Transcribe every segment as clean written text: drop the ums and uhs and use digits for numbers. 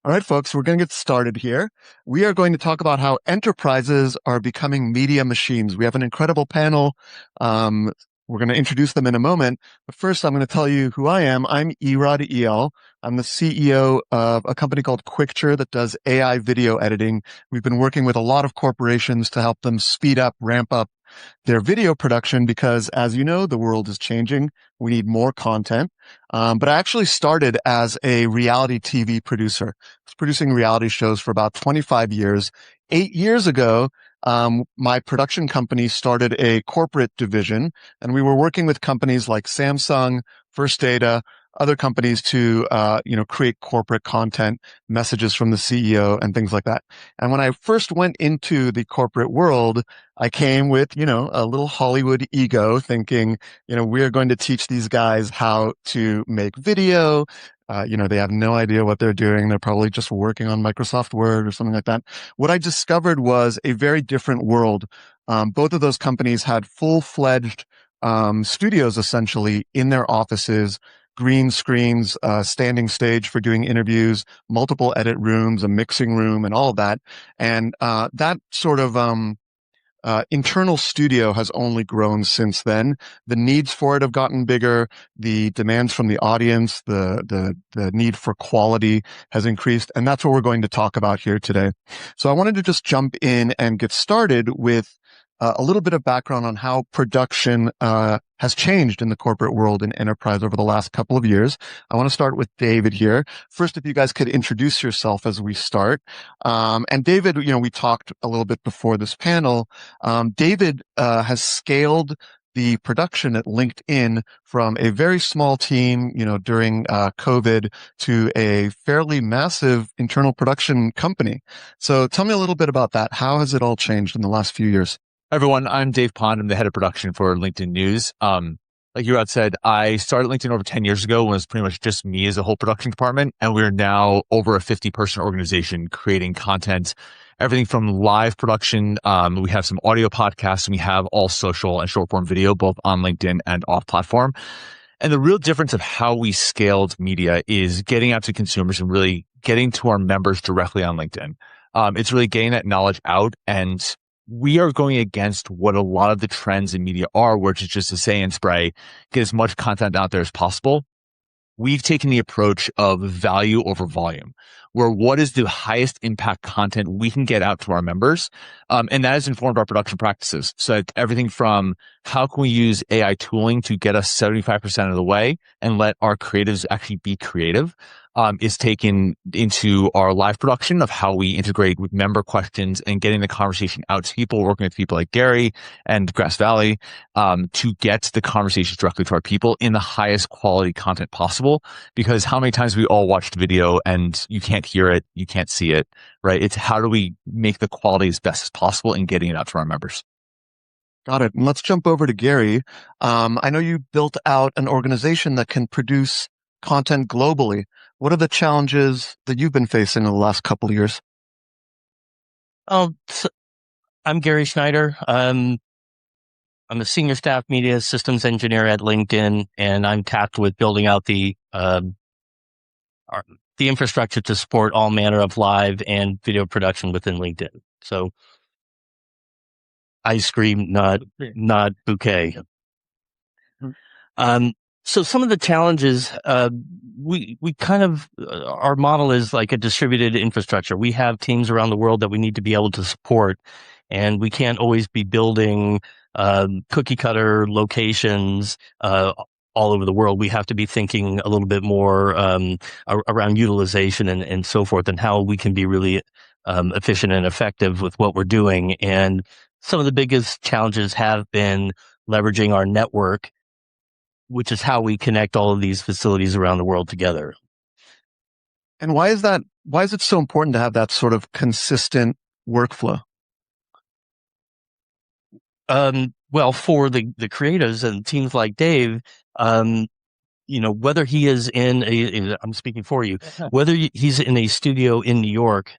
All right, folks, we're going to get started here. We are going to talk about how enterprises are becoming media machines. We have an incredible panel. Um, we're going to introduce them in a moment. But first, I'm going to tell you who I am. I'm Erod El. I'm the CEO of a company called Quickture that does AI video editing. We've been working with a lot of corporations to help them speed up, ramp up their video production because, as you know, the world is changing. We need more content. But I actually started as a reality TV producer. I was producing reality shows for about 25 years. 8 years ago, my production company started a corporate division, and we were working with companies like Samsung, First Data, other companies to, create corporate content, messages from the CEO and things like that. And when I first went into the corporate world, I came with, a little Hollywood ego thinking, we're going to teach these guys how to make video. They have no idea what they're doing. They're probably just working on Microsoft Word or something like that. What I discovered was a very different world. Both of those companies had full-fledged studios essentially in their offices, green screens, standing stage for doing interviews, multiple edit rooms, a mixing room, and all of that. And that sort of internal studio has only grown since then. The needs for it have gotten bigger. The demands from the audience, the need for quality has increased. And that's what we're going to talk about here today. So I wanted to just jump in and get started with a little bit of background on how production has changed in the corporate world and enterprise over the last couple of years. I want to start with David here. First, if you guys could introduce yourself as we start. And David, we talked a little bit before this panel. David has scaled the production at LinkedIn from a very small team, during COVID to a fairly massive internal production company. So tell me a little bit about that. How has it all changed in the last few years? Hi, everyone. I'm Dave Pond. I'm the head of production for LinkedIn News. Like you had said, I started LinkedIn over 10 years ago when it was pretty much just me as a whole production department. And we're now over a 50-person organization creating content, everything from live production. We have some audio podcasts, and we have all social and short form video, both on LinkedIn and off platform. And the real difference of how we scaled media is getting out to consumers and really getting to our members directly on LinkedIn. It's really getting that knowledge out, and we are going against what a lot of the trends in media are, which is just to say and spray, get as much content out there as possible. We've taken the approach of value over volume, where what is the highest impact content we can get out to our members. And that has informed our production practices. So everything from how can we use AI tooling to get us 75% of the way and let our creatives actually be creative, is taken into our live production of how we integrate with member questions and getting the conversation out to people, working with people like Gary and Grass Valley, to get the conversations directly to our people in the highest quality content possible. Because how many times we all watched video and you can't hear it, you can't see it, right? It's how do we make the quality as best as possible in getting it out to our members. Got it. And let's jump over to Gary. I know you built out an organization that can produce content globally. What are the challenges that you've been facing in the last couple of years? I'm Gary Schneider. I'm a senior staff media systems engineer at LinkedIn, and I'm tasked with building out the infrastructure to support all manner of live and video production within LinkedIn. So ice cream, not bouquet. So some of the challenges, we kind of, our model is like a distributed infrastructure. We have teams around the world that we need to be able to support, and we can't always be building cookie cutter locations all over the world. We have to be thinking a little bit more around utilization and so forth, and how we can be really efficient and effective with what we're doing. And some of the biggest challenges have been leveraging our network, which is how we connect all of these facilities around the world together. And why is that? Why is it so important to have that sort of consistent workflow? Well, for the creatives and teams like Dave, whether he is I'm speaking for you, whether he's in a studio in New York,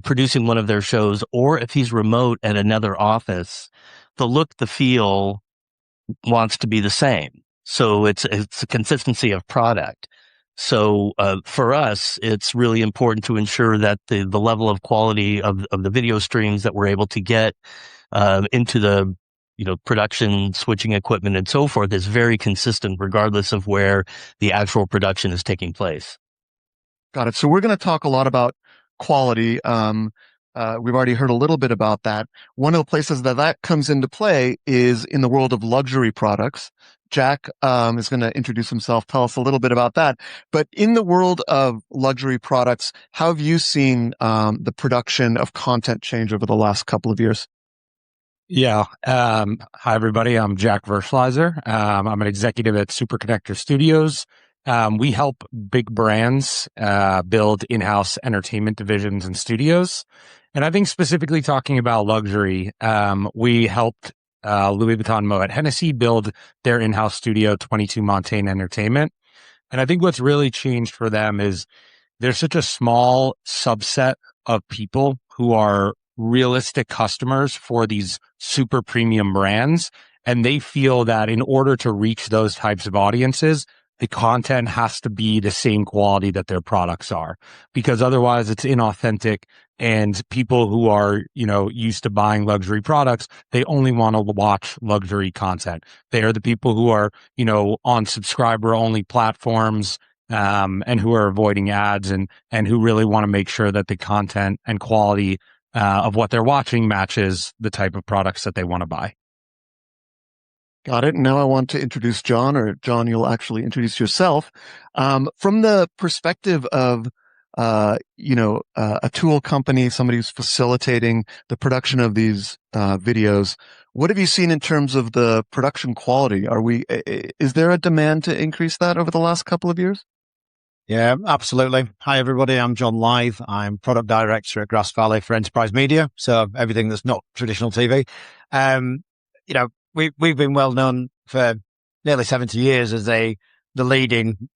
producing one of their shows, or if he's remote at another office, the look, the feel wants to be the same. So it's a consistency of product. So for us, it's really important to ensure that the level of quality of the video streams that we're able to get into the production switching equipment and so forth is very consistent, regardless of where the actual production is taking place. Got it. So we're going to talk a lot about quality. We've already heard a little bit about that. One of the places that comes into play is in the world of luxury products. Jack is going to introduce himself, tell us a little bit about that. But in the world of luxury products, how have you seen the production of content change over the last couple of years? Yeah. Hi, everybody. I'm Jack Verschleiser. I'm an executive at Superconnector Studios. We help big brands build in-house entertainment divisions and studios. And I think specifically talking about luxury, we helped Louis Vuitton Moet Hennessy build their in-house studio, 22 Montaigne Entertainment. And I think what's really changed for them is there's such a small subset of people who are realistic customers for these super premium brands. And they feel that in order to reach those types of audiences, the content has to be the same quality that their products are, because otherwise it's inauthentic. And people who are, used to buying luxury products, they only want to watch luxury content. They are the people who are, on subscriber only platforms, and who are avoiding ads and who really want to make sure that the content and quality of what they're watching matches the type of products that they want to buy. Got it. Now I want to introduce John, or John, you'll actually introduce yourself. From the perspective of, a tool company, somebody who's facilitating the production of these videos, what have you seen in terms of the production quality? Is there a demand to increase that over the last couple of years? Yeah, absolutely. Hi, everybody. I'm John Lythe. I'm product director at Grass Valley for Enterprise Media. So everything that's not traditional TV. We've been well known for nearly 70 years as the leading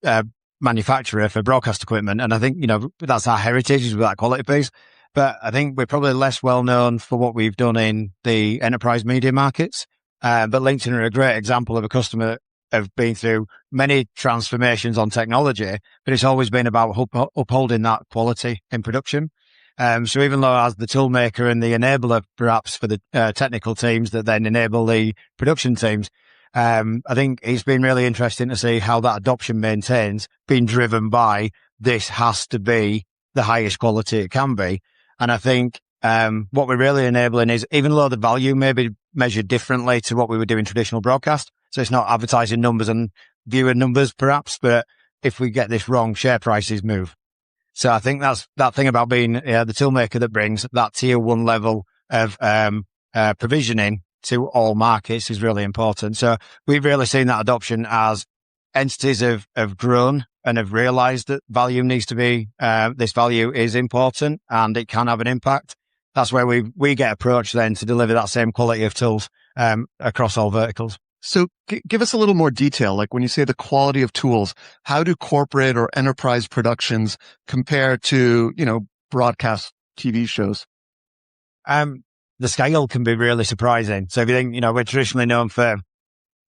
manufacturer for broadcast equipment. And I think, that's our heritage, is with that quality piece. But I think we're probably less well known for what we've done in the enterprise media markets. But LinkedIn are a great example of a customer have been through many transformations on technology, but it's always been about upholding that quality in production. So even though as the tool maker and the enabler, perhaps for the technical teams that then enable the production teams, I think it's been really interesting to see how that adoption maintains, being driven by this has to be the highest quality it can be. And I think what we're really enabling is, even though the value may be measured differently to what we would do in traditional broadcast, so it's not advertising numbers and viewer numbers perhaps, but if we get this wrong, share prices move. So I think that's that thing about being the toolmaker that brings that tier one level of provisioning to all markets is really important. So we've really seen that adoption as entities have grown and have realized that value needs to be, this value is important and it can have an impact. That's where we get approached then to deliver that same quality of tools across all verticals. So give us a little more detail. Like when you say the quality of tools, how do corporate or enterprise productions compare to, broadcast TV shows? The scale can be really surprising. So if you think, we're traditionally known for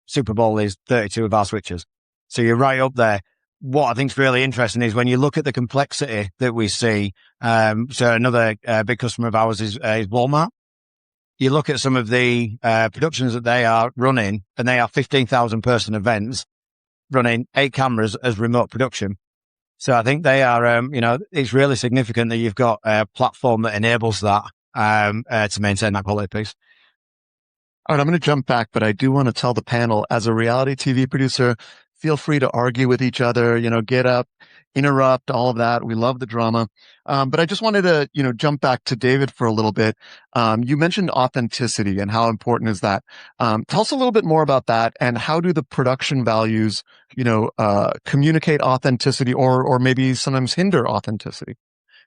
Super Bowl is 32 of our switches. So you're right up there. What I think is really interesting is when you look at the complexity that we see. So another big customer of ours is Walmart. You look at some of the productions that they are running, and they are 15,000 person events running 8 cameras as remote production. So I think they are, it's really significant that you've got a platform that enables that to maintain that quality piece. All right, I'm going to jump back, but I do want to tell the panel, as a reality TV producer, feel free to argue with each other, get up, interrupt, all of that. We love the drama. But I just wanted to, jump back to David for a little bit. You mentioned authenticity and how important is that. Tell us a little bit more about that, and how do the production values, communicate authenticity or maybe sometimes hinder authenticity?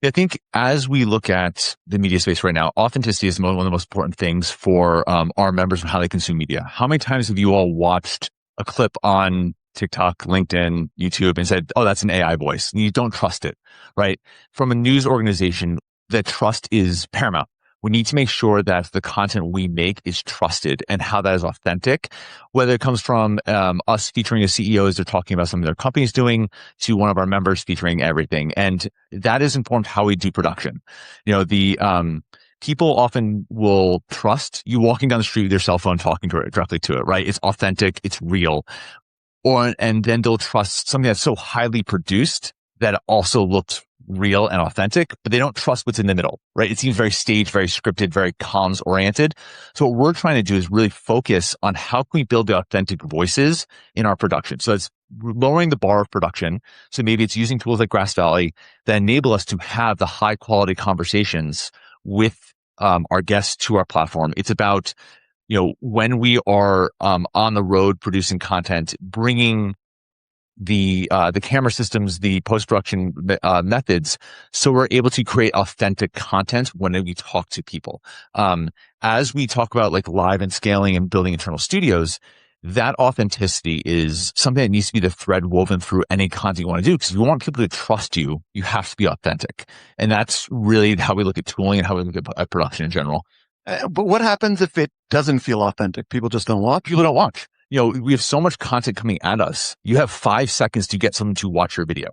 I think as we look at the media space right now, authenticity is one of the most important things for our members and how they consume media. How many times have you all watched a clip on TikTok, LinkedIn, YouTube, and said, oh, that's an AI voice, and you don't trust it, right? From a news organization, that trust is paramount. We need to make sure that the content we make is trusted and how that is authentic, whether it comes from us featuring a CEO as they're talking about something their company's doing to one of our members featuring everything. And that is informed how we do production. People often will trust you walking down the street with your cell phone, talking to it directly to it, right? It's authentic. It's real. And then they'll trust something that's so highly produced that it also looks real and authentic, but they don't trust what's in the middle, right? It seems very staged, very scripted, very comms oriented. So what we're trying to do is really focus on how can we build the authentic voices in our production. So it's lowering the bar of production. So maybe it's using tools like Grass Valley that enable us to have the high quality conversations with our guests to our platform. It's about, when we are on the road producing content, bringing the camera systems, the post-production methods, so we're able to create authentic content when we talk to people. As we talk about like live and scaling and building internal studios, that authenticity is something that needs to be the thread woven through any content you want to do. Because if you want people to trust you, you have to be authentic. And that's really how we look at tooling and how we look at production in general. But what happens if it doesn't feel authentic? People just don't watch? People don't watch. We have so much content coming at us. You have 5 seconds to get someone to watch your video.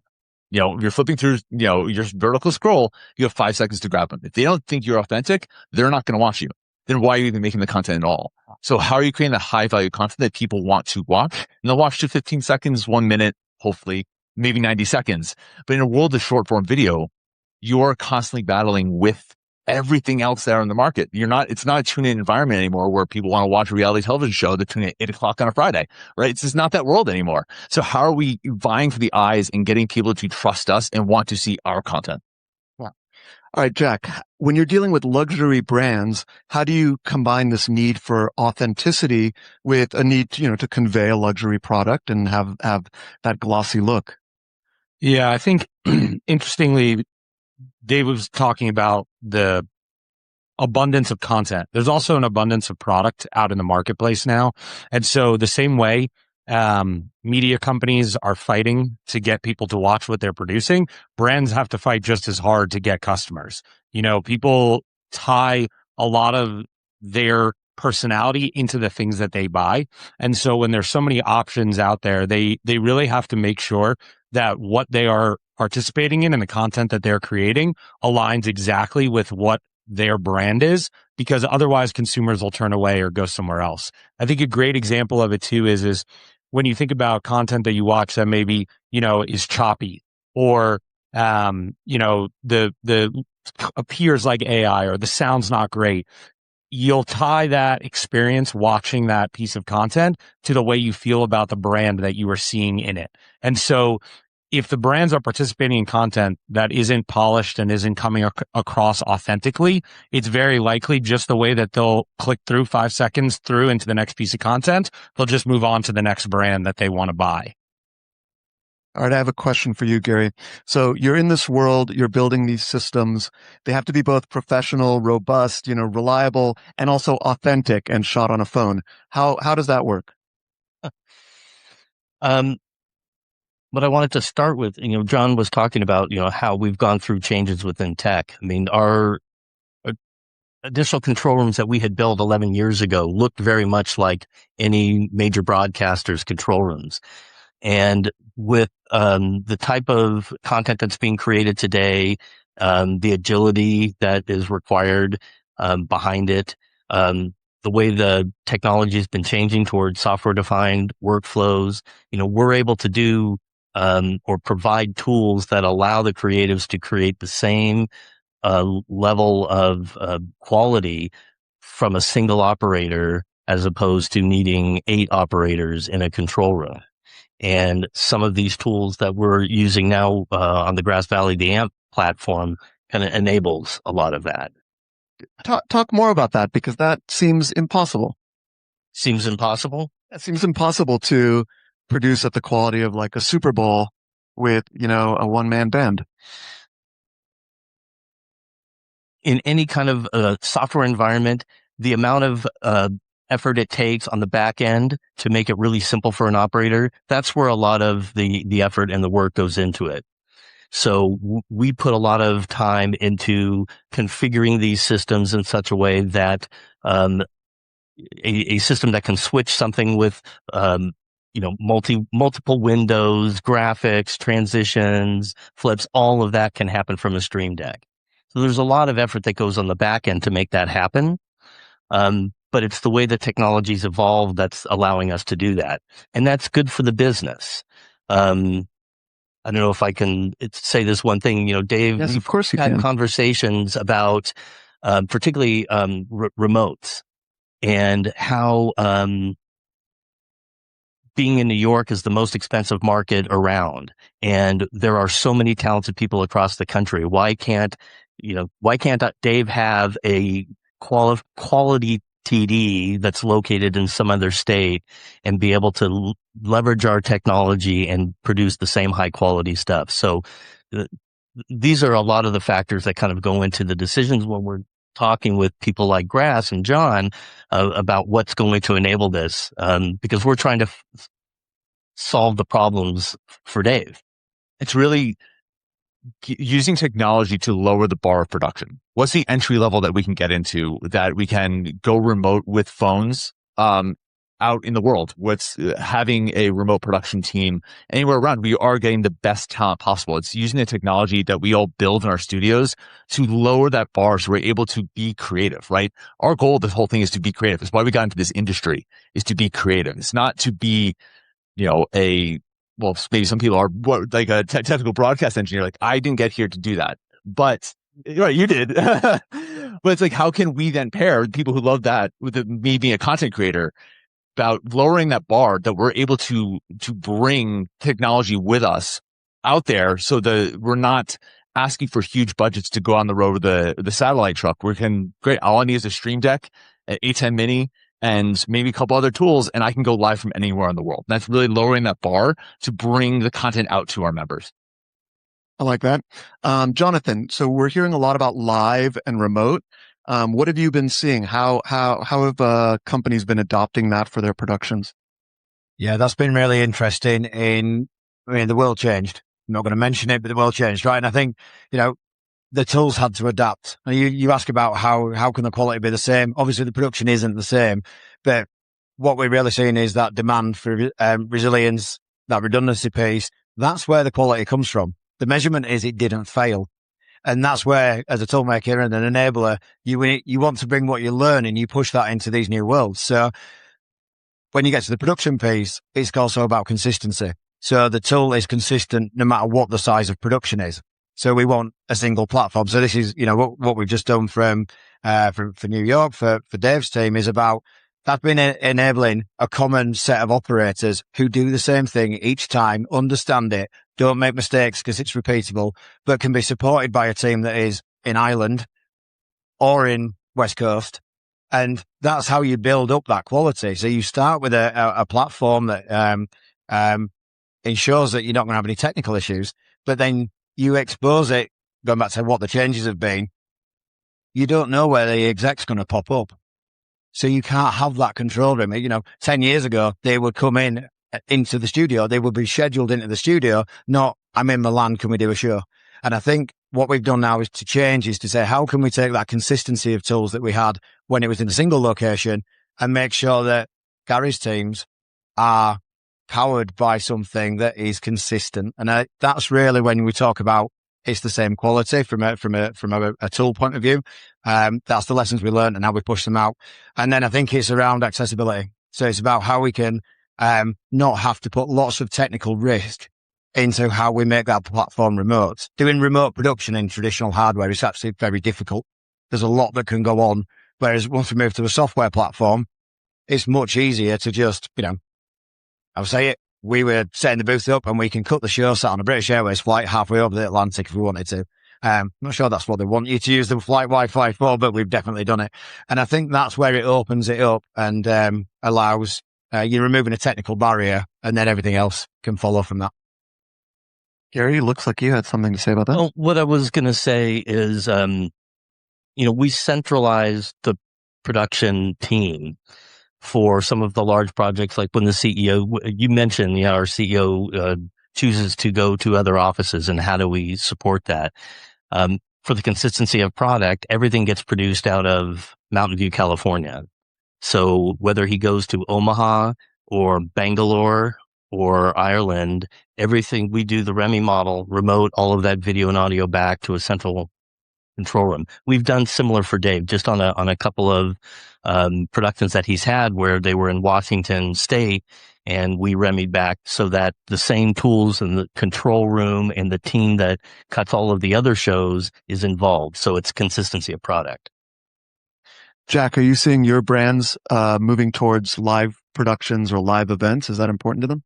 You're flipping through, your vertical scroll. You have 5 seconds to grab them. If they don't think you're authentic, they're not going to watch you. Then why are you even making the content at all? So how are you creating the high value content that people want to watch? And they'll watch to 15 seconds, 1 minute, hopefully, maybe 90 seconds. But in a world of short form video, you're constantly battling with everything else there on the market. It's not a tune-in environment anymore where people want to watch a reality television show that tune in at 8 o'clock on a Friday, right? It's just not that world anymore. So how are we vying for the eyes and getting people to trust us and want to see our content? All right, Jack, when you're dealing with luxury brands, how do you combine this need for authenticity with a need to convey a luxury product and have that glossy look? Yeah, I think interestingly, Dave was talking about the abundance of content. There's also an abundance of product out in the marketplace now. And so the same way media companies are fighting to get people to watch what they're producing, brands have to fight just as hard to get customers. People tie a lot of their personality into the things that they buy. And so when there's so many options out there, they really have to make sure that what they are participating in and the content that they're creating aligns exactly with what their brand is, because otherwise consumers will turn away or go somewhere else. I think a great example of it too is when you think about content that you watch that maybe, is choppy or, the appears like AI or the sound's not great. You'll tie that experience watching that piece of content to the way you feel about the brand that you are seeing in it. And so if the brands are participating in content that isn't polished and isn't coming across authentically, it's very likely just the way that they'll click through 5 seconds through into the next piece of content, they'll just move on to the next brand that they want to buy. All right, I have a question for you, Gary. So you're in this world, you're building these systems. They have to be both professional, robust, reliable, and also authentic and shot on a phone. How does that work? What I wanted to start with, John was talking about, how we've gone through changes within tech. I mean, our additional control rooms that we had built 11 years ago looked very much like any major broadcaster's control rooms. And with the type of content that's being created today, the agility that is required behind it, the way the technology has been changing towards software-defined workflows, we're able to do or provide tools that allow the creatives to create the same level of quality from a single operator as opposed to needing 8 operators in a control room. And some of these tools that we're using now on the Grass Valley, the AMP platform, kind of enables a lot of that. Talk more about that, because that seems impossible. Seems impossible? It seems impossible to produce at the quality of like a Super Bowl with, a one-man band. In any kind of software environment, the amount of effort it takes on the back end to make it really simple for an operator, that's where a lot of the effort and the work goes into it. So we put a lot of time into configuring these systems in such a way that a system that can switch something with multiple windows, graphics, transitions, flips, all of that can happen from a Stream Deck. So there's a lot of effort that goes on the back end to make that happen. But it's the way the technology's evolved that's allowing us to do that. And that's good for the business. I don't know if I can say this one thing, Dave, Yes, of course you had can. conversations about, particularly, remotes and how, being in New York is the most expensive market around. And there are so many talented people across the country. Why can't Dave have a quality TD that's located in some other state and be able to leverage our technology and produce the same high quality stuff? So these are a lot of the factors that kind of go into the decisions when we're talking with people like Grass and John about what's going to enable this, because we're trying to solve the problems for Dave. It's really using technology to lower the bar of production. What's the entry level that we can get into that we can go remote with phones out in the world? What's having a remote production team anywhere around? We are getting the best talent possible. It's using the technology that we all build in our studios to lower that bar so we're able to be creative, right? Our goal of this whole thing is to be creative. It's why we got into this industry, is to be creative. It's not to be, well, maybe some people are like a technical broadcast engineer. Like, I didn't get here to do that, but right, you did. But it's like, how can we then pair people who love that with me being a content creator about lowering that bar that we're able to bring technology with us out there so that we're not asking for huge budgets to go on the road with the satellite truck. Great. All I need is a Stream Deck, an A10 Mini, and maybe a couple other tools, and I can go live from anywhere in the world. That's really lowering that bar to bring the content out to our members. I like that. Jonathan, so we're hearing a lot about live and remote. What have you been seeing? How have companies been adopting that for their productions? Yeah, that's been really interesting. The world changed. I'm not going to mention it, but the world changed, right? And I think, the tools had to adapt. And you ask about how can the quality be the same? Obviously, the production isn't the same, but what we're really seeing is that demand for resilience, that redundancy piece. That's where the quality comes from. The measurement is it didn't fail. And that's where, as a toolmaker and an enabler, you want to bring what you learn and you push that into these new worlds. So when you get to the production piece, it's also about consistency. So the tool is consistent no matter what the size of production is. So we want a single platform. So this is, what we've just done for New York, for Dave's team, is about that's been enabling a common set of operators who do the same thing each time, understand it, don't make mistakes because it's repeatable, but can be supported by a team that is in Ireland or in West Coast. And that's how you build up that quality. So you start with a platform that ensures that you're not going to have any technical issues, but then you expose it, going back to what the changes have been, you don't know where the exec's going to pop up. So you can't have that control room. 10 years ago, they would come into the studio. They would be scheduled into the studio, not, I'm in Milan, can we do a show? And I think what we've done now is to say, how can we take that consistency of tools that we had when it was in a single location and make sure that Gary's teams are powered by something that is consistent. And that's really when we talk about it's the same quality from a tool point of view. That's the lessons we learned and how we push them out. And then I think it's around accessibility. So it's about how we can not have to put lots of technical risk into how we make that platform remote. Doing remote production in traditional hardware is actually very difficult. There's a lot that can go on. Whereas once we move to a software platform, it's much easier to just, I'll say it. We were setting the booth up and we can cut the show sat on a British Airways flight halfway over the Atlantic if we wanted to. Not sure that's what they want you to use the flight Wi-Fi for, but we've definitely done it. And I think that's where it opens it up and allows you're removing a technical barrier and then everything else can follow from that. Gary, looks like you had something to say about that. Well, what I was going to say is, we centralized the production team for some of the large projects, like when the CEO, you mentioned, our CEO, chooses to go to other offices, and how do we support that? For the consistency of product, everything gets produced out of Mountain View, California. So whether he goes to Omaha or Bangalore or Ireland, everything we do, the Remy model, remote all of that video and audio back to a central control room. We've done similar for Dave, just on a couple of productions that he's had where they were in Washington State, and we Remied back so that the same tools in the control room and the team that cuts all of the other shows is involved. So it's consistency of product. Jack, are you seeing your brands moving towards live productions or live events? Is that important to them?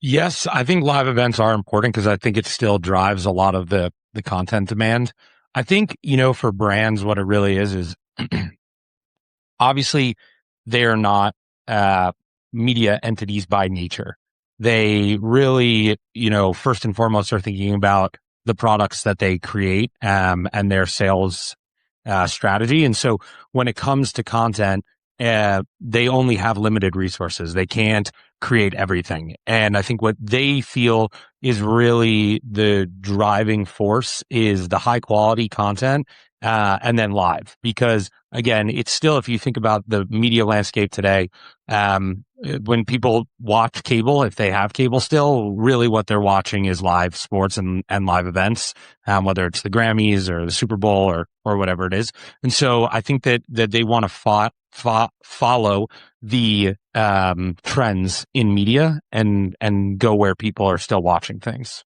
Yes, I think live events are important because I think it still drives a lot of the content demand. I think, for brands, what it really is obviously they are not media entities by nature. They really, first and foremost are thinking about the products that they create and their sales strategy. And so when it comes to content, they only have limited resources. They can't create everything. And I think what they feel is really the driving force is the high quality content, and then live. Because again, it's still, if you think about the media landscape today, when people watch cable, if they have cable still, really what they're watching is live sports and live events, whether it's the Grammys or the Super Bowl or whatever it is. And so I think that they want to follow the trends in media and go where people are still watching things.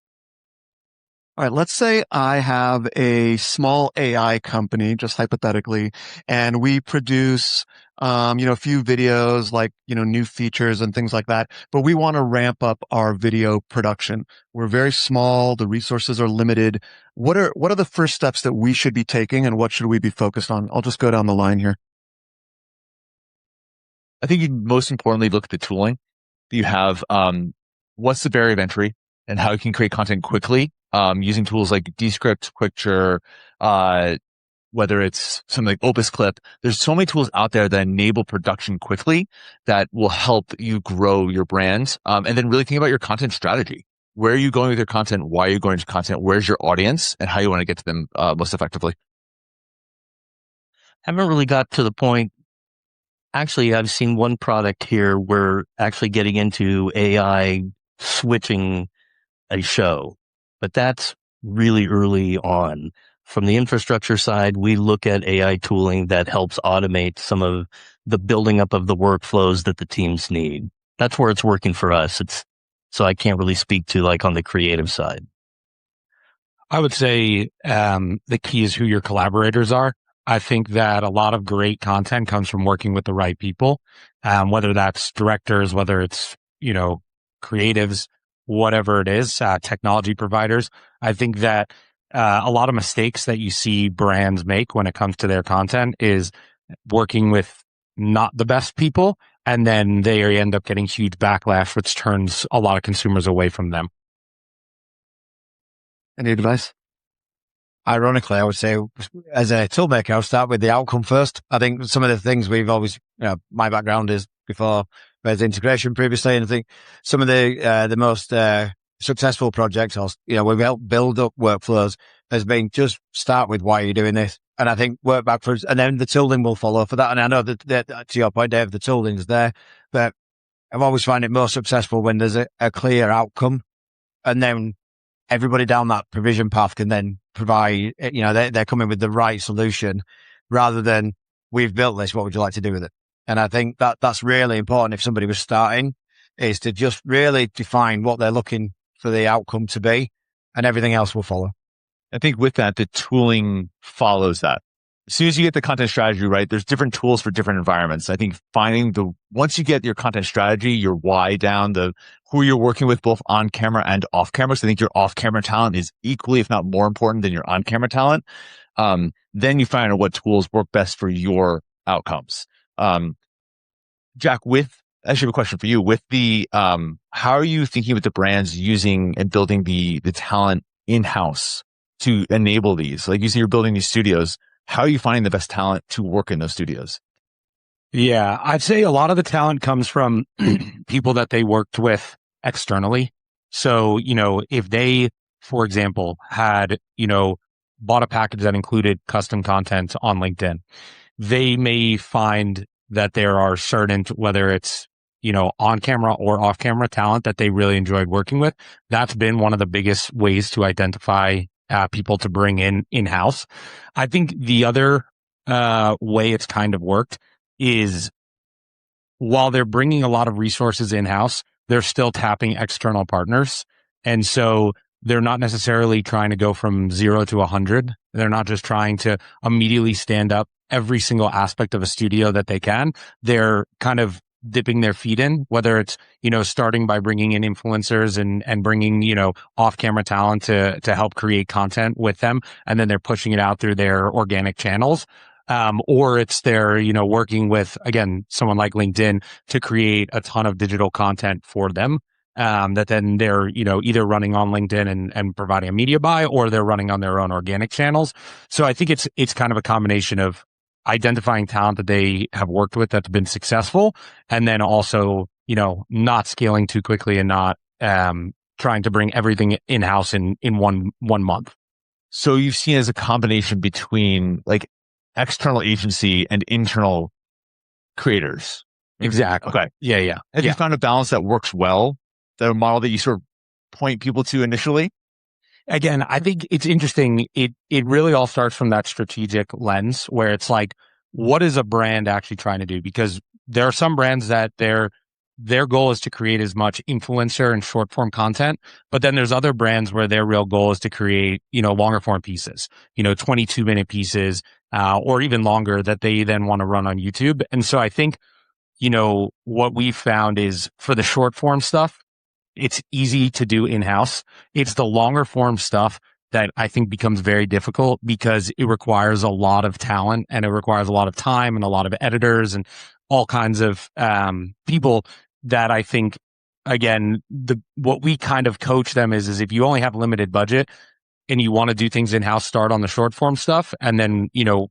All right, let's say I have a small AI company, just hypothetically, and we produce, a few videos like, new features and things like that, but we want to ramp up our video production. We're very small. The resources are limited. What are the first steps that we should be taking, and what should we be focused on? I'll just go down the line here. I think you most importantly look at the tooling that you have. What's the barrier of entry and how you can create content quickly, using tools like Descript, Quickture, whether it's something like Opus Clip. There's so many tools out there that enable production quickly that will help you grow your brand. And then really think about your content strategy. Where are you going with your content? Why are you going to content? Where's your audience and how you want to get to them most effectively? Haven't really got to the point. Actually, I've seen one product here where actually getting into AI switching a show, but that's really early on. From the infrastructure side, we look at AI tooling that helps automate some of the building up of the workflows that the teams need. That's where it's working for us. So I can't really speak to like on the creative side. I would say the key is who your collaborators are. I think that a lot of great content comes from working with the right people, whether that's directors, whether it's, creatives, whatever it is, technology providers. I think that a lot of mistakes that you see brands make when it comes to their content is working with not the best people, and then they end up getting huge backlash, which turns a lot of consumers away from them. Any advice? Ironically, I would say as a toolmaker, I'll start with the outcome first. I think some of the things we've always, my background is before there's integration previously. And I think some of the most successful projects, or, we've helped build up workflows has been just start with why you're doing this. And I think work backwards, and then the tooling will follow for that. And I know that to your point, Dave, the tooling is there, but I've always found it more successful when there's a clear outcome, and then everybody down that provision path can then provide, they're coming with the right solution rather than we've built this, what would you like to do with it? And I think that's really important if somebody was starting, is to just really define what they're looking for the outcome to be, and everything else will follow. I think with that, the tooling follows that. As soon as you get the content strategy right, there's different tools for different environments. I think once you get your content strategy, your why down, who you're working with both on camera and off camera. So I think your off camera talent is equally, if not more important than your on camera talent. Then you find out what tools work best for your outcomes. Jack, I actually have a question for you. With how are you thinking with the brands using and building the talent in-house to enable these? Like you say, you're building these studios. How are you finding the best talent to work in those studios? Yeah, I'd say a lot of the talent comes from people that they worked with externally. So, if they, for example, had, bought a package that included custom content on LinkedIn, they may find that there are certain, whether it's, on camera or off camera talent that they really enjoyed working with. That's been one of the biggest ways to identify people to bring in-house. I think the other way it's kind of worked is while they're bringing a lot of resources in-house, they're still tapping external partners. And so they're not necessarily trying to go from 0 to 100. They're not just trying to immediately stand up every single aspect of a studio that they can. They're kind of dipping their feet in, whether it's, starting by bringing in influencers and bringing, off camera talent to help create content with them. And then they're pushing it out through their organic channels. Or it's they're, working with, again, someone like LinkedIn to create a ton of digital content for them. That then they're, either running on LinkedIn and providing a media buy, or they're running on their own organic channels. So I think it's kind of a combination of identifying talent that they have worked with that's been successful, and then also, not scaling too quickly and not, trying to bring everything in-house in one month. So you've seen as a combination between like external agency and internal creators. Exactly. Okay. Yeah. Have you found a balance that works well? The model that you sort of point people to initially? Again, I think it's interesting. It really all starts from that strategic lens where it's like, what is a brand actually trying to do? Because there are some brands that their goal is to create as much influencer and short form content. But then there's other brands where their real goal is to create, longer form pieces, 22-minute pieces, or even longer that they then want to run on YouTube. And so I think, what we found is for the short form stuff, it's easy to do in-house. It's the longer form stuff that I think becomes very difficult because it requires a lot of talent and it requires a lot of time and a lot of editors and all kinds of people that I think, again, what we kind of coach them is if you only have limited budget and you want to do things in-house, start on the short form stuff and then,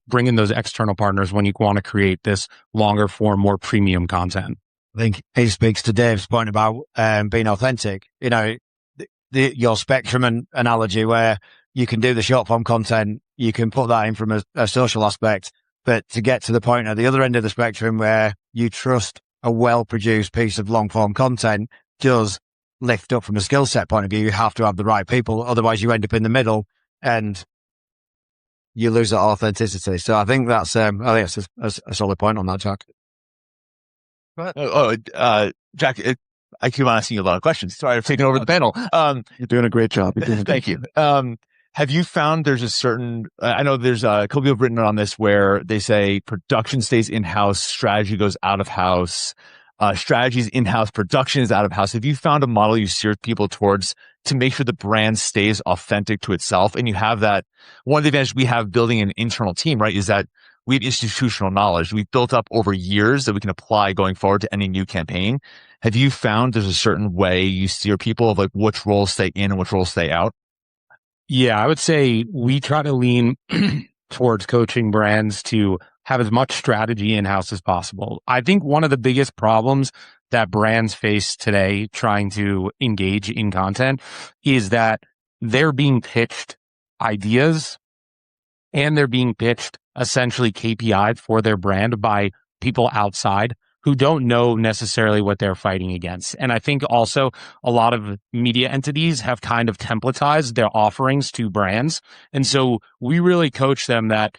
bring in those external partners when you want to create this longer form, more premium content. I think he speaks to Dave's point about being authentic. Your spectrum analogy where you can do the short form content, you can put that in from a social aspect, but to get to the point at the other end of the spectrum where you trust a well-produced piece of long-form content does lift up from a skill set point of view. You have to have the right people. Otherwise you end up in the middle and you lose that authenticity. So I think that's a solid point on that, Jack. Jack, I keep on asking you a lot of questions. Sorry, I've taken over the panel. You're doing a great job. Thank you. Have you found there's a certain, I know there's a couple people have written on this where they say production stays in-house, strategy goes out of house, strategy is in-house, production is out of house. Have you found a model you steer people towards to make sure the brand stays authentic to itself? And you have that, one of the advantages we have building an internal team, right, is that we have institutional knowledge we've built up over years that we can apply going forward to any new campaign. Have you found there's a certain way you steer people of like which roles stay in and which roles stay out? Yeah, I would say we try to lean towards coaching brands to have as much strategy in-house as possible. I think one of the biggest problems that brands face today trying to engage in content is that they're being pitched ideas and they're being pitched essentially KPI for their brand by people outside who don't know necessarily what they're fighting against. And I think also a lot of media entities have kind of templatized their offerings to brands. And so we really coach them that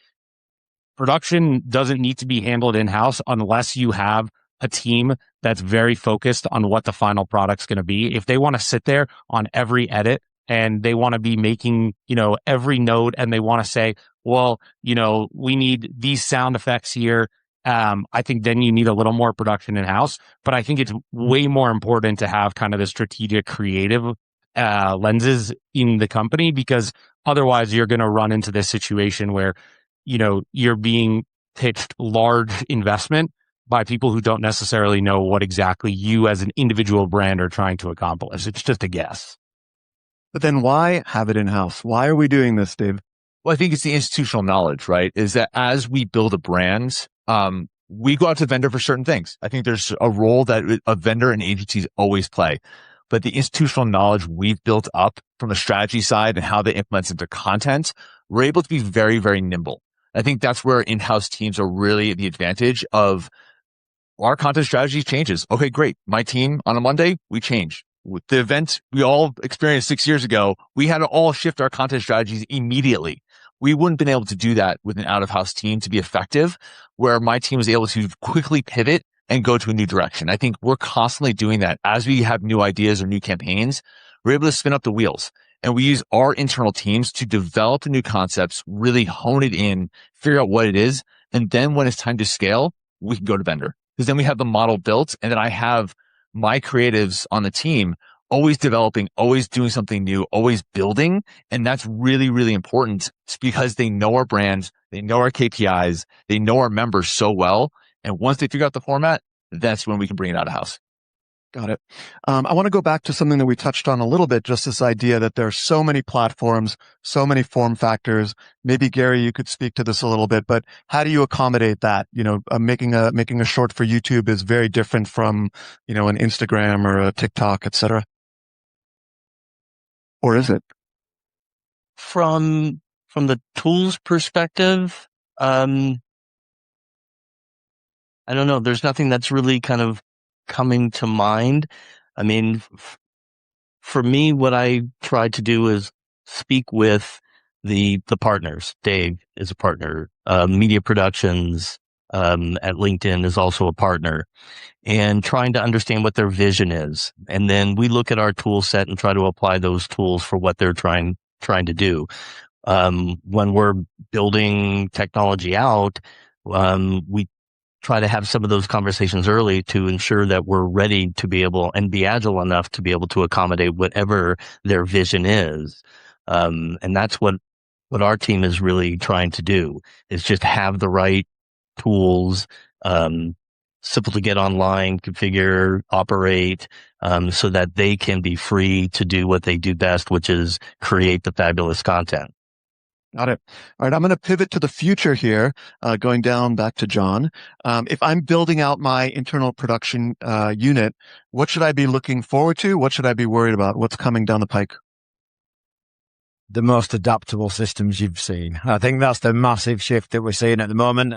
production doesn't need to be handled in-house unless you have a team that's very focused on what the final product's going to be. If they want to sit there on every edit and they want to be making, every note and they want to say, well, we need these sound effects here. I think then you need a little more production in-house, but I think it's way more important to have kind of the strategic creative lenses in the company, because otherwise you're going to run into this situation where, you're being pitched large investment by people who don't necessarily know what exactly you as an individual brand are trying to accomplish. It's just a guess. But then why have it in-house? Why are we doing this, Dave? Well, I think it's the institutional knowledge, right? Is that as we build a brand, we go out to vendor for certain things. I think there's a role that a vendor and agencies always play. but the institutional knowledge we've built up from the strategy side and how they implement into content, we're able to be very, very nimble. I think that's where in-house teams are really the advantage of our content strategy changes. Okay, great. My team on a Monday, we change. With the event we all experienced 6 years ago, we had to all shift our content strategies immediately. We wouldn't have been able to do that with an out-of-house team to be effective, where my team was able to quickly pivot and go to a new direction. I think we're constantly doing that. As we have new ideas or new campaigns, we're able to spin up the wheels, and we use our internal teams to develop the new concepts, really hone it in, figure out what it is. And then when it's time to scale, we can go to vendor, because then we have the model built. And then I have my creatives on the team always developing, always doing something new, always building. And that's really, really important because they know our brands, they know our KPIs, they know our members so well. And once they figure out the format, that's when we can bring it out of house. Got it. I want to go back to something that we touched on a little bit, just this idea that there are so many platforms, so many form factors. Maybe Gary, you could speak to this a little bit, but how do you accommodate that? Making a short for YouTube is very different from, an Instagram or a TikTok, etc. Or is it? From the tools perspective, I don't know. There's nothing that's really kind of coming to mind. I mean, for me, what I try to do is speak with the partners. Dave is a partner. Media Productions at LinkedIn is also a partner, and trying to understand what their vision is. And then we look at our tool set and try to apply those tools for what they're trying to do. When we're building technology out, we try to have some of those conversations early to ensure that we're ready to be able and be agile enough to be able to accommodate whatever their vision is. And that's what our team is really trying to do, is just have the right tools, simple to get online, configure, operate, so that they can be free to do what they do best, which is create the fabulous content. Got it. All right. I'm going to pivot to the future here, going down back to John. If I'm building out my internal production unit, what should I be looking forward to? What should I be worried about? What's coming down the pike? The most adaptable systems you've seen. I think that's the massive shift that we're seeing at the moment.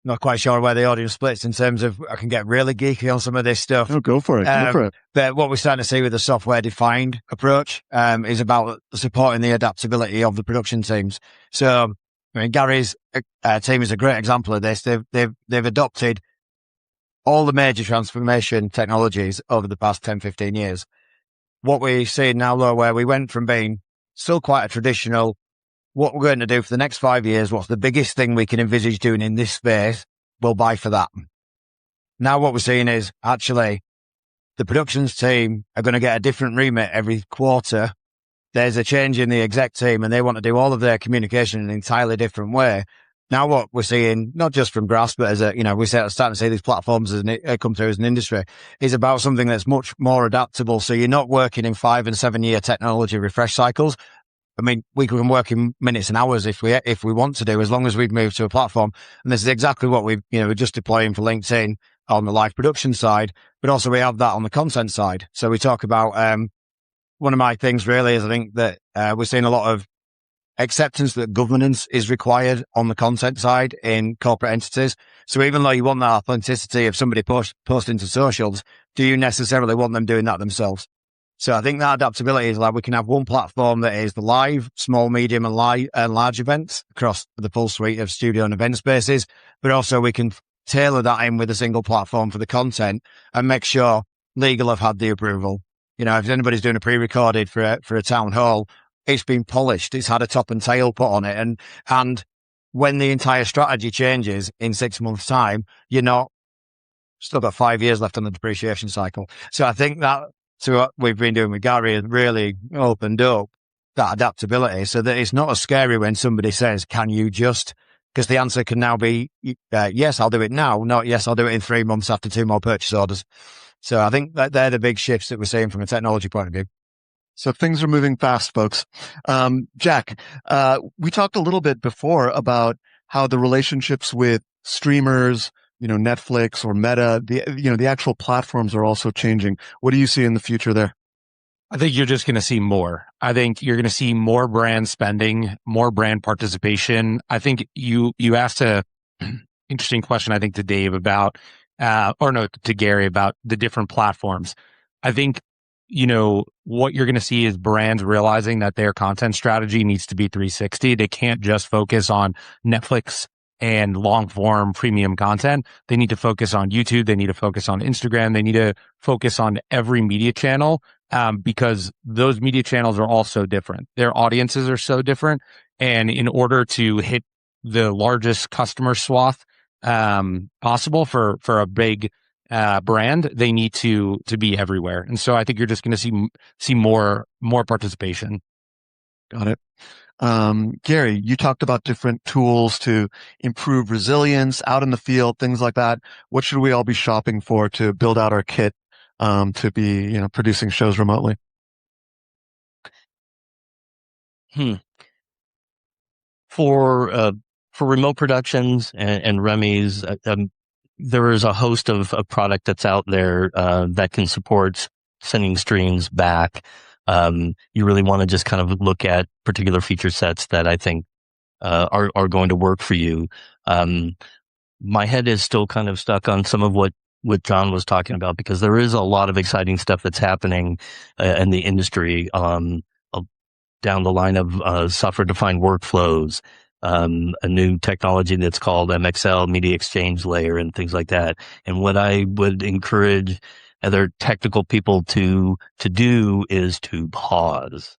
Not quite sure where the audience splits in terms of, I can get really geeky on some of this stuff. Oh, go for it. Go for it. But what we're starting to see with the software-defined approach is about supporting the adaptability of the production teams. So, I mean, Gary's team is a great example of this. They've adopted all the major transformation technologies over the past 10, 15 years. What we're seeing now, though, where we went from being still quite a traditional, what we're going to do for the next 5 years, what's the biggest thing we can envisage doing in this space, we'll buy for that. Now what we're seeing is actually the productions team are going to get a different remit every quarter. There's a change in the exec team and they want to do all of their communication in an entirely different way. Now what we're seeing, not just from Grasp, but as we're starting to see these platforms come through as an industry, is about something that's much more adaptable. So you're not working in 5 and 7 year technology refresh cycles. I mean, we can work in minutes and hours if we want to do, as long as we've moved to a platform. And this is exactly what we're just deploying for LinkedIn on the live production side, but also we have that on the content side. So we talk about, one of my things really is I think that, we're seeing a lot of acceptance that governance is required on the content side in corporate entities. So even though you want that authenticity of somebody posting to socials, do you necessarily want them doing that themselves? So I think that adaptability is like we can have one platform that is the live, small, medium and large events across the full suite of studio and event spaces, but also we can tailor that in with a single platform for the content and make sure legal have had the approval. If anybody's doing a pre-recorded for a town hall, it's been polished. It's had a top and tail put on it. And when the entire strategy changes in 6 months' time, you're not still got 5 years left on the depreciation cycle. So I think that, so what we've been doing with Gary has really opened up that adaptability so that it's not as scary when somebody says, can you just, because the answer can now be, yes, I'll do it now, not yes, I'll do it in 3 months after 2 more purchase orders. So I think that they're the big shifts that we're seeing from a technology point of view. So things are moving fast, folks. Jack, we talked a little bit before about how the relationships with streamers, Netflix or Meta, the actual platforms are also changing. What do you see in the future there? I think you're just going to see more. I think you're going to see more brand spending, more brand participation. I think you asked a interesting question, I think, to Dave about, or no, to Gary about the different platforms. I think, what you're going to see is brands realizing that their content strategy needs to be 360. They can't just focus on Netflix and long form premium content. They need to focus on YouTube. They need to focus on Instagram. They need to focus on every media channel, because those media channels are all so different. Their audiences are so different. And in order to hit the largest customer swath possible for a big brand, they need to be everywhere. And so I think you're just going to see more participation. Got it. Gary, you talked about different tools to improve resilience out in the field, things like that. What should we all be shopping for to build out our kit to be producing shows remotely? For remote productions and Remy's, there is a host of product that's out there that can support sending streams back. You really want to just kind of look at particular feature sets that I think are going to work for you. My head is still kind of stuck on some of what John was talking about, because there is a lot of exciting stuff that's happening in the industry down the line of software-defined workflows, a new technology that's called MXL, Media Exchange Layer, and things like that. And what I would encourage other technical people to do is to pause,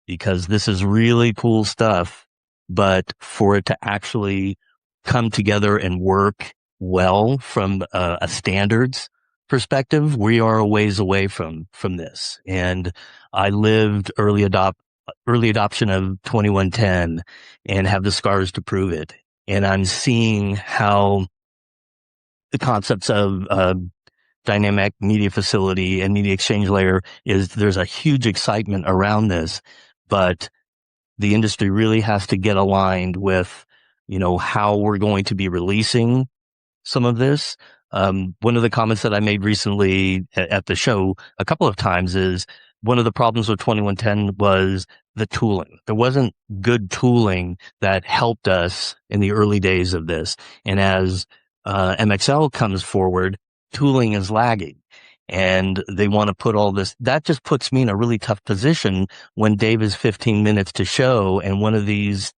because this is really cool stuff, but for it to actually come together and work well from a standards perspective, we are a ways away from this. And I lived early adoption of 2110 and have the scars to prove it. And I'm seeing how the concepts of dynamic media facility and media exchange layer there's a huge excitement around this, but the industry really has to get aligned with, how we're going to be releasing some of this. One of the comments that I made recently at the show a couple of times is one of the problems with 2110 was the tooling. There wasn't good tooling that helped us in the early days of this. And as MXL comes forward, tooling is lagging. And they want to put all this. That just puts me in a really tough position when Dave is 15 minutes to show and one of these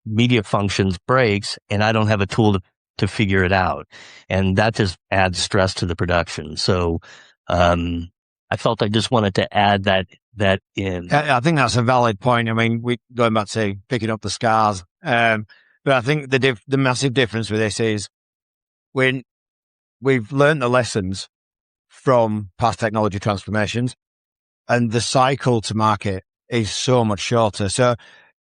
media functions breaks and I don't have a tool to figure it out. And that just adds stress to the production. So I felt I just wanted to add that in. I think that's a valid point. I mean, going back to picking up the scars. But I think the massive difference with this is when we've learned the lessons from past technology transformations, and the cycle to market is so much shorter. So,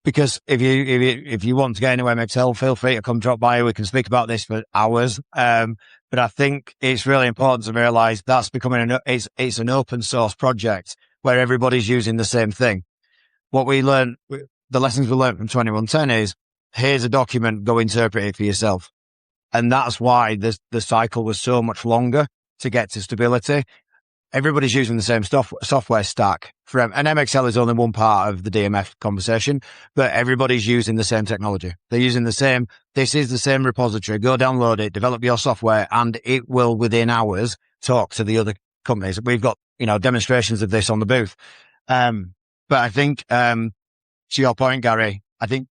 because if you want to get into MXL, feel free to come drop by. We can speak about this for hours. But I think it's really important to realize that's becoming it's an open source project where everybody's using the same thing. What we learned, the lessons we learned from 2110 is, here's a document, go interpret it for yourself. And that's why the cycle was so much longer to get to stability. Everybody's using the same software stack. And MXL is only one part of the DMF conversation, but everybody's using the same technology. They're using this is the same repository. Go download it, develop your software, and it will within hours talk to the other companies. We've got, demonstrations of this on the booth. But I think, to your point, Gary, I think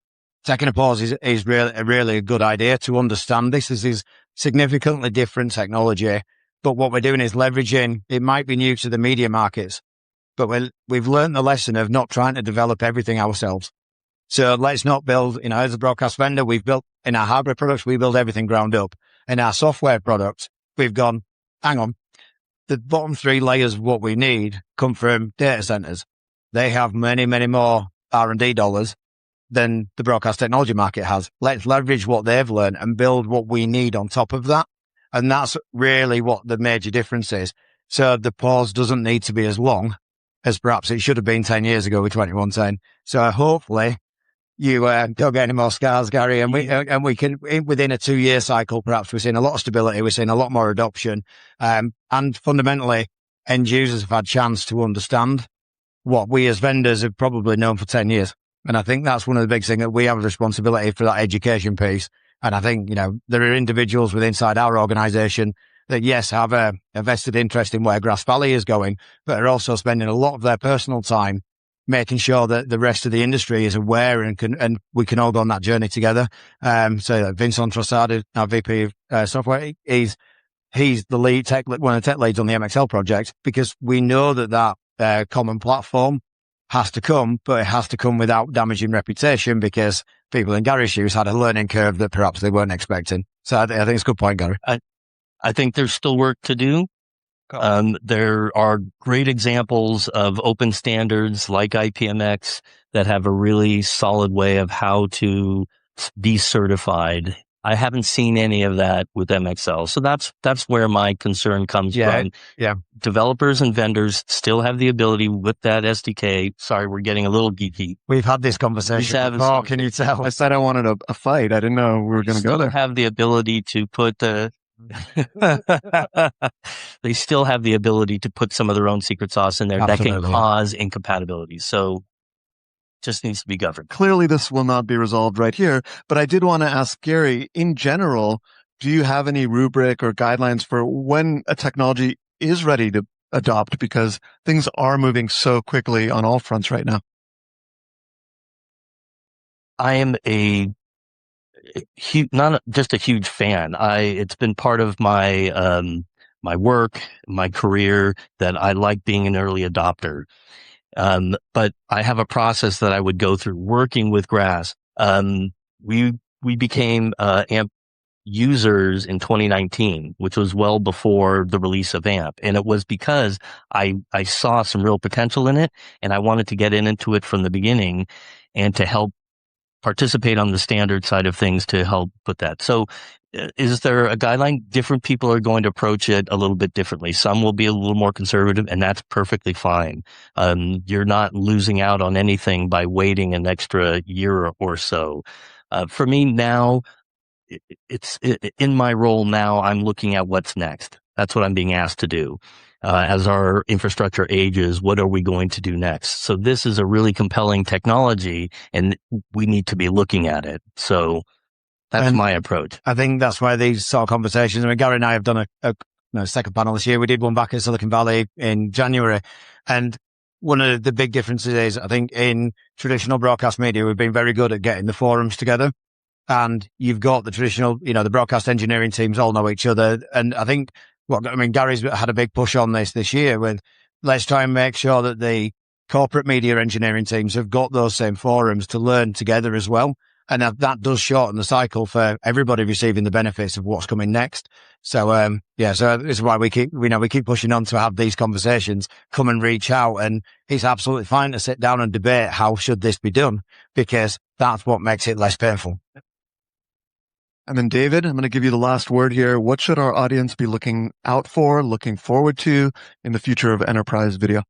taking a pause is really a good idea to understand this. This is significantly different technology. But what we're doing is leveraging, it might be new to the media markets, but we've learned the lesson of not trying to develop everything ourselves. So let's not build, as a broadcast vendor, we've built in our hardware products, we build everything ground up. In our software products, we've gone, hang on, the bottom 3 layers of what we need come from data centers. They have many, many more R&D dollars than the broadcast technology market has. Let's leverage what they've learned and build what we need on top of that. And that's really what the major difference is. So the pause doesn't need to be as long as perhaps it should have been 10 years ago with 2110. So hopefully you don't get any more scars, Gary. And we can, within a 2-year cycle, perhaps we're seeing a lot of stability. We're seeing a lot more adoption. And fundamentally, end users have had chance to understand what we as vendors have probably known for 10 years. And I think that's one of the big things, that we have a responsibility for that education piece. And I think, there are individuals inside our organization that, yes, have a vested interest in where Grass Valley is going, but are also spending a lot of their personal time making sure that the rest of the industry is aware and we can all go on that journey together. So Vincent Trossard, our VP of software, he's the lead one of the tech leads on the MXL project, because we know that common platform has to come, but it has to come without damaging reputation, because people in Gary's shoes had a learning curve that perhaps they weren't expecting. So I think it's a good point, Gary. I think there's still work to do. There are great examples of open standards like IPMX that have a really solid way of how to be certified. I haven't seen any of that with MXL. So that's where my concern comes from. Yeah. Developers and vendors still have the ability with that SDK. Sorry, we're getting a little geeky. We've had this conversation before, can you tell? I said I wanted a fight. I didn't know we were going to go there. Have the ability to put they still have the ability to put some of their own secret sauce in there. Absolutely. That can cause incompatibilities. So just needs to be governed. Clearly, this will not be resolved right here, but I did want to ask Gary, in general, do you have any rubric or guidelines for when a technology is ready to adopt? Because things are moving so quickly on all fronts right now. I am not just a huge fan. It's been part of my my work, my career, that I like being an early adopter. But I have a process that I would go through working with Grass. We became AMP users in 2019, which was well before the release of AMP. And it was because I saw some real potential in it, and I wanted to get into it from the beginning and to help participate on the standard side of things to help put that. So is there a guideline? Different people are going to approach it a little bit differently. Some will be a little more conservative, and that's perfectly fine. You're not losing out on anything by waiting an extra year or so. For me now, it's in my role now, I'm looking at what's next. That's what I'm being asked to do. As our infrastructure ages, what are we going to do next? So this is a really compelling technology, and we need to be looking at it. So that's my approach. I think that's why these sort of conversations, Gary and I have done a second panel this year. We did one back in Silicon Valley in January. And one of the big differences is, I think in traditional broadcast media, we've been very good at getting the forums together. And you've got the traditional, the broadcast engineering teams all know each other. And I think, Gary's had a big push on this year with, let's try and make sure that the corporate media engineering teams have got those same forums to learn together as well. And that does shorten the cycle for everybody receiving the benefits of what's coming next. So, so this is why we keep pushing on to have these conversations, come and reach out. And it's absolutely fine to sit down and debate how should this be done, because that's what makes it less painful. And then David, I'm going to give you the last word here. What should our audience be looking out for, looking forward to in the future of enterprise video?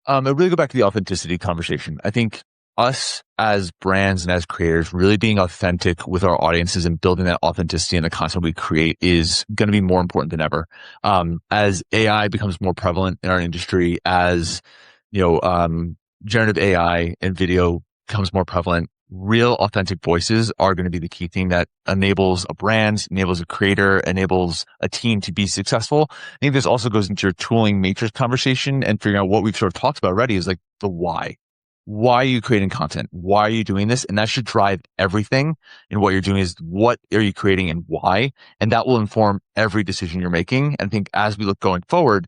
I really go back to the authenticity conversation. I think us as brands and as creators really being authentic with our audiences and building that authenticity in the content we create is going to be more important than ever. As AI becomes more prevalent in our industry, as generative AI and video becomes more prevalent, real authentic voices are going to be the key thing that enables a brand, enables a creator, enables a team to be successful. I think this also goes into your tooling matrix conversation and figuring out what we've sort of talked about already is like the why. Why are you creating content? Why are you doing this? And that should drive everything in what you're doing is what are you creating and why? And that will inform every decision you're making. And I think as we look going forward,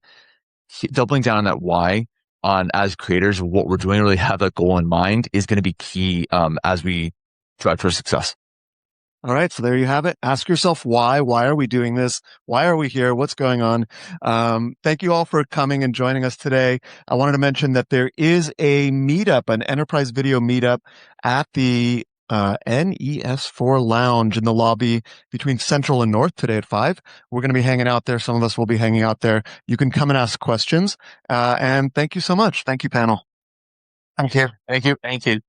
doubling down on that why as creators, what we're doing, really have that goal in mind is going to be key as we drive for success. All right. So there you have it. Ask yourself why. Why are we doing this? Why are we here? What's going on? Thank you all for coming and joining us today. I wanted to mention that there is a meetup, an enterprise video meetup at the NES4 Lounge in the lobby between Central and North today at 5. We're going to be hanging out there. Some of us will be hanging out there. You can come and ask questions. And thank you so much. Thank you, panel. Thank you. Thank you. Thank you.